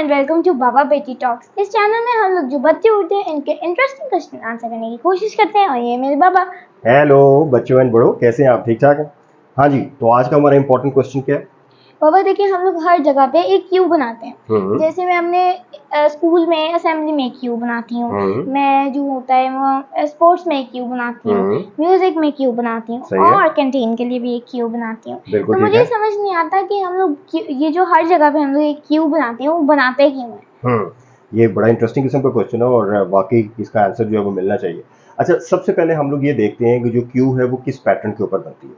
And welcome to बाबा बेटी talks. इस channel में हम लोग जो बच्चे होते हैं इनके इंटरेस्टिंग क्वेश्चन आंसर करने की कोशिश करते हैं और ये मेरे बाबा। हेलो बच्चों एंड बड़ों, कैसे हैं आप? ठीक ठाक हैं? हाँ जी, तो आज का हमारा इंपॉर्टेंट क्वेश्चन क्या है? बाबा देखिए, हम लोग हर जगह पे एक क्यू बनाते हैं। जैसे मैं अपने स्कूल में असेंबली में क्यू बनाती हूँ, मैं जो होता है वो स्पोर्ट्स में क्यू बनाती हूँ, म्यूजिक में क्यू बनाती हूँ और कैंटीन के लिए भी एक क्यू बनाती हूँ। तो मुझे समझ नहीं आता कि हम लोग ये जो हर जगह पे हम लोग एक क्यू बनाते हैं वो बनाते क्यों है। ये बड़ा इंटरेस्टिंग किस्म का क्वेश्चन है और वाकई इसका आंसर जो है वो मिलना चाहिए। अच्छा, सबसे पहले हम लोग ये देखते हैं कि जो क्यू है वो किस पैटर्न के ऊपर बनती है।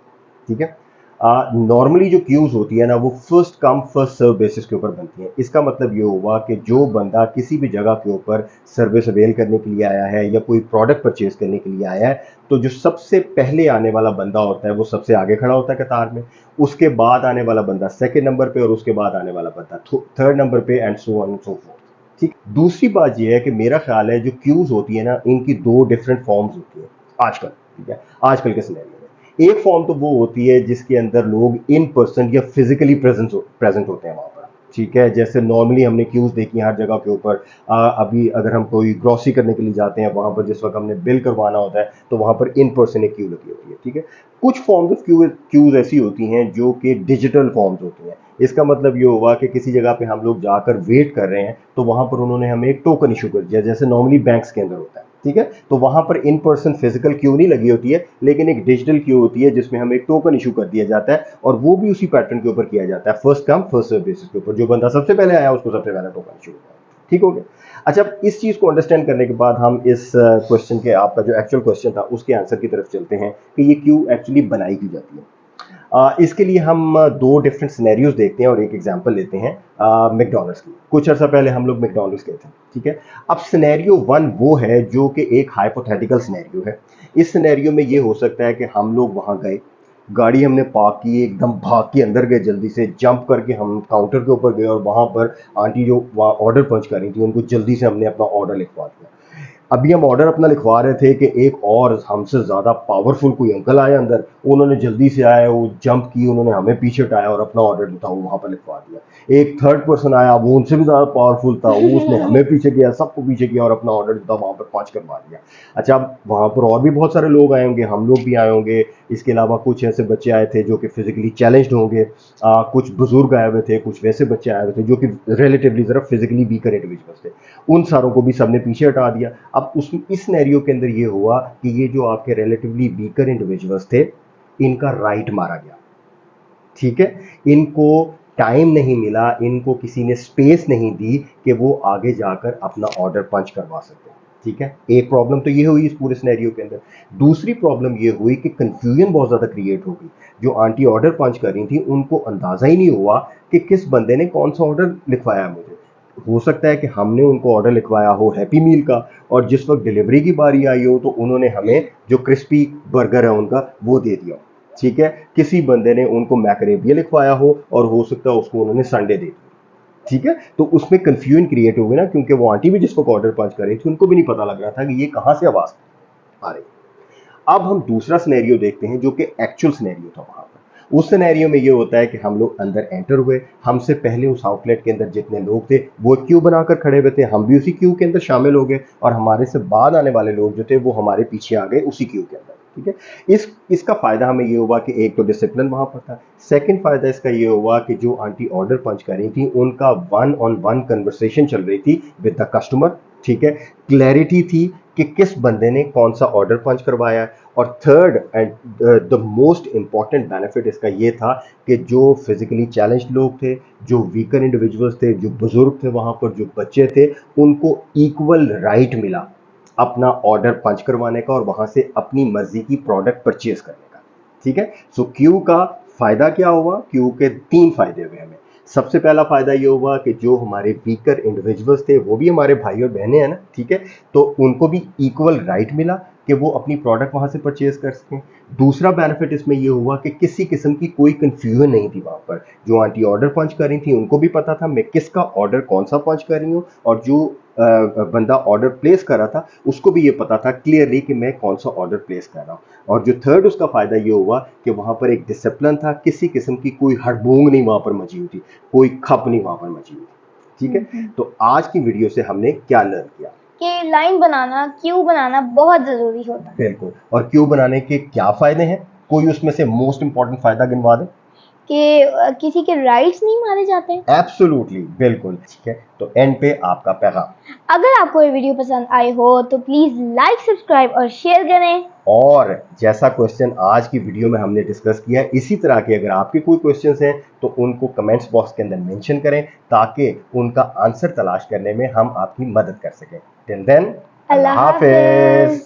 ठीक है, नॉर्मली जो क्यूज होती है ना वो first come first serve basis के ऊपर बनती है। इसका मतलब ये हुआ कि जो बंदा किसी भी जगह के ऊपर सर्विस अवेल करने के लिए आया है या कोई प्रोडक्ट परचेज करने के लिए आया है, तो जो सबसे पहले आने वाला बंदा होता है वो सबसे आगे खड़ा होता है कतार में, उसके बाद आने वाला बंदा सेकेंड नंबर पे और उसके बाद आने वाला बंदा थर्ड नंबर पे and so on and so fourth. ठीक, दूसरी बात यह है कि मेरा ख्याल है जो क्यूज होती है ना इनकी दो डिफरेंट फॉर्म्स होती है आजकल। ठीक है, आजकल के सिनेरियो में एक फॉर्म तो वो होती है जिसके अंदर लोग इन पर्सन या फिजिकली प्रेजेंट होते हैं वहां पर। ठीक है, जैसे नॉर्मली हमने क्यूज देखी हर जगह के ऊपर। अभी अगर हम कोई ग्रॉसरी करने के लिए जाते हैं, वहां पर जिस वक्त हमने बिल करवाना होता है तो वहां पर इन पर्सन एक क्यू लगी होती है। ठीक है, कुछ फॉर्म्स ऑफ क्यूज ऐसी होती हैं जो कि डिजिटल फॉर्म्स होती हैं। इसका मतलब ये हुआ कि किसी जगह पे हम लोग जाकर वेट कर रहे हैं तो वहां पर उन्होंने हमें एक टोकन इशू कर दिया, जैसे नॉर्मली बैंक्स के अंदर होता है। ठीक है, तो वहां पर इन पर्सन फिजिकल क्यू नहीं लगी होती है, लेकिन एक डिजिटल क्यू होती है जिसमें हमें एक टोकन इशू कर दिया जाता है और वो भी उसी पैटर्न के ऊपर किया जाता है, first come first serve basis के ऊपर। जो बंदा सबसे पहले आया उसको सबसे पहले टोकन इशू होता है। ठीक हो गया? अच्छा, इस चीज को अंडरस्टैंड करने के बाद हम इस क्वेश्चन के, आपका जो एक्चुअल क्वेश्चन था उसके आंसर की तरफ चलते हैं कि ये क्यू एक्चुअली बनाई की जाती है। इसके लिए हम दो डिफरेंट सिनेरियोज देखते हैं और एक एग्जांपल लेते हैं मैकडॉनल्ड्स की। कुछ अर्सा पहले हम लोग मैकडॉनल्ड्स गए थे। ठीक है, अब सिनेरियो वन वो है जो कि एक हाइपोथेटिकल सिनेरियो है। इस सिनेरियो में ये हो सकता है कि हम लोग वहां गए, गाड़ी हमने पार्क की, एकदम भाग के अंदर गए, जल्दी से जंप करके हम काउंटर के ऊपर गए और वहां पर आंटी जो वहाँ ऑर्डर पंच कर रही थी उनको जल्दी से हमने अपना ऑर्डर लिखवा दिया। अभी हम ऑर्डर अपना लिखवा रहे थे कि एक और हमसे ज़्यादा पावरफुल कोई अंकल आए अंदर, उन्होंने जल्दी से आया, वो जंप की, उन्होंने हमें पीछे हटाया और अपना ऑर्डर था वो वहाँ पर लिखवा दिया। एक थर्ड पर्सन आया, वो उनसे भी ज़्यादा पावरफुल था, वो उसने हमें पीछे किया, सबको पीछे किया और अपना ऑर्डर था वहाँ पर पाँच करवा दिया। अच्छा, अब वहाँ पर और भी बहुत सारे लोग आए होंगे, हम लोग भी आए होंगे, इसके अलावा कुछ ऐसे बच्चे आए थे जो कि फिजिकली चैलेंज्ड होंगे, कुछ बुजुर्ग आए हुए थे, कुछ वैसे बच्चे आए हुए थे जो कि रिलेटिवली ज़रा फिजिकली वीकर इंडिविजुअल्स थे। उन सारों को भी सबने पीछे हटा दिया। अब उस इस सिनेरियो के अंदर ये हुआ कि ये जो आपके रिलेटिवली वीकर इंडिविजुअल्स थे इनका राइट मारा गया। ठीक है, इनको टाइम नहीं मिला, इनको किसी ने स्पेस नहीं दी कि वो आगे जाकर अपना ऑर्डर पंच करवा सकते। ठीक है, एक प्रॉब्लम तो ये हुई इस पूरे सिनेरियो के अंदर। दूसरी प्रॉब्लम ये हुई कि कंफ्यूजन बहुत ज़्यादा क्रिएट हो गई। जो आंटी ऑर्डर पंच कर रही थी उनको अंदाज़ा ही नहीं हुआ कि किस बंदे ने कौन सा ऑर्डर लिखवाया मुझे। हो सकता है कि हमने उनको ऑर्डर लिखवाया हो हैप्पी मील का और जिस वक्त डिलीवरी की बारी आई हो तो उन्होंने हमें जो क्रिस्पी बर्गर है उनका वो दे दिया। ठीक है, किसी बंदे ने उनको मैकरेबिया लिखवाया हो और हो सकता है उसको उन्होंने संडे दे दिया। ठीक है, तो उसमें कंफ्यूजन क्रिएट हो गई ना, क्योंकि वो आंटी भी जिसको ऑर्डर पंच कर रही थी उनको भी नहीं पता लग रहा था कि ये कहां से आवाज आ रही। अब हम दूसरा सिनेरियो देखते हैं जो कि एक्चुअल सिनेरियो था वहां पर। उस सिनेरियो में ये होता है कि हम लोग अंदर एंटर हुए, हमसे पहले उस आउटलेट के अंदर जितने लोग थे वो क्यू बनाकर खड़े हुए थे, हम भी उसी क्यू के अंदर शामिल हो गए और हमारे से बाद आने वाले लोग जो थे वो हमारे पीछे आ गए उसी क्यू के अंदर। ठीक है, इसका फायदा हमें ये हुआ कि एक तो डिसिप्लिन वहां पर था, सेकंड फायदा इसका ये हुआ कि जो आंटी ऑर्डर पंच कर रही थी उनका वन ऑन वन कन्वर्सेशन चल रही थी विद द कस्टमर। ठीक है, क्लैरिटी थी कि किस बंदे ने कौन सा ऑर्डर पंच करवाया है। और third and the most important benefit इसका ये था कि जो फिजिकली चैलेंज्ड लोग थे, जो वीकर इंडिविजुअल्स थे, जो बुजुर्ग थे वहां पर, जो बच्चे थे, उनको इक्वल राइट मिला अपना ऑर्डर पंच करवाने का और वहां से अपनी मर्जी की प्रोडक्ट परचेज करने का। ठीक है, सो क्यू का फायदा क्या हुआ? क्यू के तीन फायदे हुए हमें। सबसे पहला फायदा ये हुआ कि जो हमारे वीकर इंडिविजुअल्स थे वो भी हमारे भाई और बहनें हैं ना, ठीक है, तो उनको भी इक्वल राइट मिला कि वो अपनी प्रोडक्ट वहां से परचेज कर सकें। दूसरा बेनिफिट इसमें ये हुआ कि किसी किस्म की कोई कंफ्यूजन नहीं थी वहां पर। जो आंटी ऑर्डर पंच कर रही थी उनको भी पता था मैं किसका ऑर्डर कौन सा पंच कर रही हूँ और जो बंदा ऑर्डर प्लेस कर रहा था उसको भी ये पता था क्लियरली कि मैं कौन सा ऑर्डर प्लेस कर रहा हूँ। और जो थर्ड उसका फायदा ये हुआ कि वहां पर एक डिसिप्लिन था, किसी किस्म की कोई हड़बूंग नहीं वहां पर मची हुई थी, कोई खप नहीं वहां पर मची हुई थी। ठीक है। तो आज की वीडियो से हमने क्या लर्न किया कि लाइन बनाना, क्यू बनाना बहुत जरूरी होता है। बिल्कुल। और क्यू बनाने के क्या फायदे हैं, कोई उसमें से मोस्ट इंपॉर्टेंट फायदा गिनवा दें। कि किसी के राइट्स नहीं मारे जाते। एब्सोल्युटली, बिल्कुल, ठीक है। तो एंड पे आपका पैगाम। अगर आपको ये वीडियो पसंद आई हो तो प्लीज लाइक, सब्सक्राइब और शेयर करें। और जैसा क्वेश्चन आज की वीडियो में हमने डिस्कस किया है, इसी तरह के अगर आपके कोई क्वेश्चंस हैं तो उनको कमेंट्स बॉक्स के अंदर मेंशन करें ताकि उनका आंसर तलाश करने में हम आपकी मदद कर सकें। टिल देन, अल्लाह हाफिज।